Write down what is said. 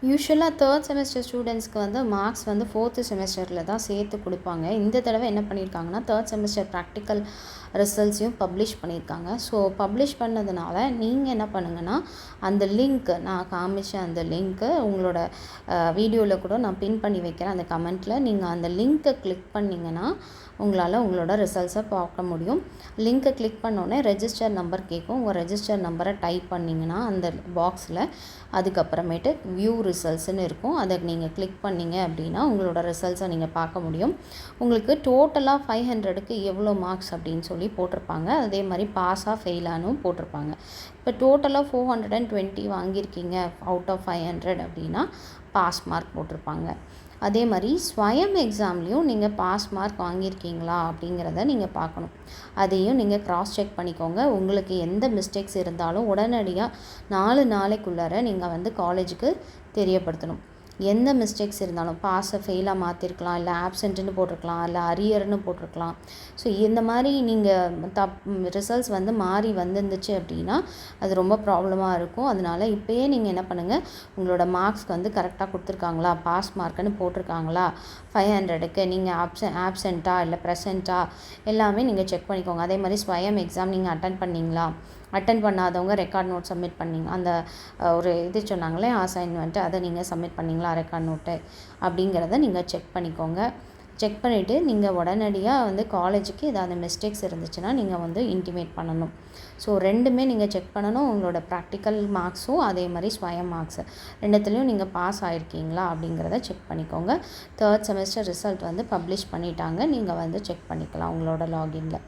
யூஷுவலாக third semester ஸ்டூடெண்ட்ஸ்க்கு வந்து marks வந்து ஃபோர்த்து செமஸ்டரில் தான் சேர்த்து கொடுப்பாங்க. இந்த தடவை என்ன பண்ணியிருக்காங்கன்னா, தேர்ட் செமஸ்டர் ப்ராக்டிக்கல் ரிசல்ட்ஸையும் பப்ளிஷ் பண்ணியிருக்காங்க. ஸோ பப்ளிஷ் பண்ணதுனால நீங்கள் என்ன பண்ணுங்கன்னா, அந்த லிங்க்கு நான் காமிச்ச அந்த லிங்க்கு உங்களோட வீடியோவில் கூட நான் பின் பண்ணி வைக்கிறேன் அந்த கமெண்ட்டில். நீங்கள் அந்த லிங்க்கை கிளிக் பண்ணிங்கன்னா உங்களால் உங்களோட ரிசல்ட்ஸை பார்க்க முடியும். லிங்க்கை கிளிக் பண்ணோடனே ரெஜிஸ்டர் நம்பர் கேட்கும். உங்கள் ரெஜிஸ்டர் நம்பரை டைப் பண்ணிங்கன்னா அந்த பாக்ஸில் அதுக்கப்புறமேட்டு வியூ ரிசல்ட்ஸ்னு இருக்கும். அதை நீங்கள் கிளிக் பண்ணிங்க அப்படின்னா உங்களோட ரிசல்ட்ஸை நீங்கள் பார்க்க முடியும். உங்களுக்கு டோட்டலாக 500க்கு எவ்வளோ மார்க்ஸ் அப்படின்னு சொல்லி போட்டிருப்பாங்க. அதே மாதிரி பாஸாக ஃபெயிலானும் போட்டிருப்பாங்க. இப்போ டோட்டலாக 420 வாங்கியிருக்கீங்க அவுட் ஆஃப் 500 அப்படின்னா பாஸ் மார்க் போட்டிருப்பாங்க. அதே மாதிரி ஸ்வயம் எக்ஸாம்லேயும் நீங்கள் பாஸ் மார்க் வாங்கியிருக்கீங்களா அப்படிங்கிறத நீங்கள் பார்க்கணும். அதையும் நீங்கள் க்ராஸ் செக் பண்ணிக்கோங்க. உங்களுக்கு எந்த மிஸ்டேக்ஸ் இருந்தாலும் உடனடியாக 4 நாளைக்குள்ளார நீங்கள் வந்து காலேஜுக்கு தெரியப்படுத்தணும். எந்த மிஸ்டேக்ஸ் இருந்தாலும் பாஸை ஃபெயிலாக மாற்றிருக்கலாம், இல்லை ஆப்சென்ட்டுன்னு போட்டிருக்கலாம், இல்லை அரியர்னு போட்டிருக்கலாம். ஸோ இந்த மாதிரி நீங்கள் ரிசல்ட்ஸ் வந்து மாறி வந்துருந்துச்சு அப்படின்னா அது ரொம்ப ப்ராப்ளமாக இருக்கும். அதனால் இப்போயே நீங்கள் என்ன பண்ணுங்கள், உங்களோட மார்க்ஸ்க்கு வந்து கரெக்டாக கொடுத்துருக்காங்களா, பாஸ் மார்க்குன்னு போட்டிருக்காங்களா, 500க்கு நீங்கள் ஆப்சென்ட்டா இல்லை ப்ரெசென்ட்டா எல்லாமே நீங்கள் செக் பண்ணிக்கோங்க. அதே மாதிரி ஸ்வயம் எக்ஸாம் நீங்கள் அட்டன் பண்ணிங்களா, அட்டன் பண்ணாதவங்க ரெக்கார்ட் நோட் சப்மிட் பண்ணிங்க, அந்த ஒரு இது சொன்னாங்களே அசைன்மெண்ட்டு, அதை நீங்கள் சப்மிட் பண்ணிங்களா ரெக்கார்ட் நோட்டு அப்படிங்கிறத நீங்கள் செக் பண்ணிக்கோங்க. செக் பண்ணிவிட்டு நீங்கள் உடனடியாக வந்து காலேஜுக்கு ஏதாவது மிஸ்டேக்ஸ் இருந்துச்சுன்னா நீங்கள் வந்து இன்டிமேட் பண்ணணும். ஸோ ரெண்டுமே நீங்கள் செக் பண்ணணும். உங்களோட ப்ராக்டிக்கல் மார்க்ஸும் அதே மாதிரி ஸ்வயம் மார்க்ஸு ரெண்டுத்துலேயும் நீங்கள் பாஸ் ஆகிருக்கீங்களா அப்படிங்கிறத செக் பண்ணிக்கோங்க. தேர்ட் செமஸ்டர் ரிசல்ட் வந்து பப்ளிஷ் பண்ணிட்டாங்க. நீங்கள் வந்து செக் பண்ணிக்கலாம் உங்களோட லாகின்ல.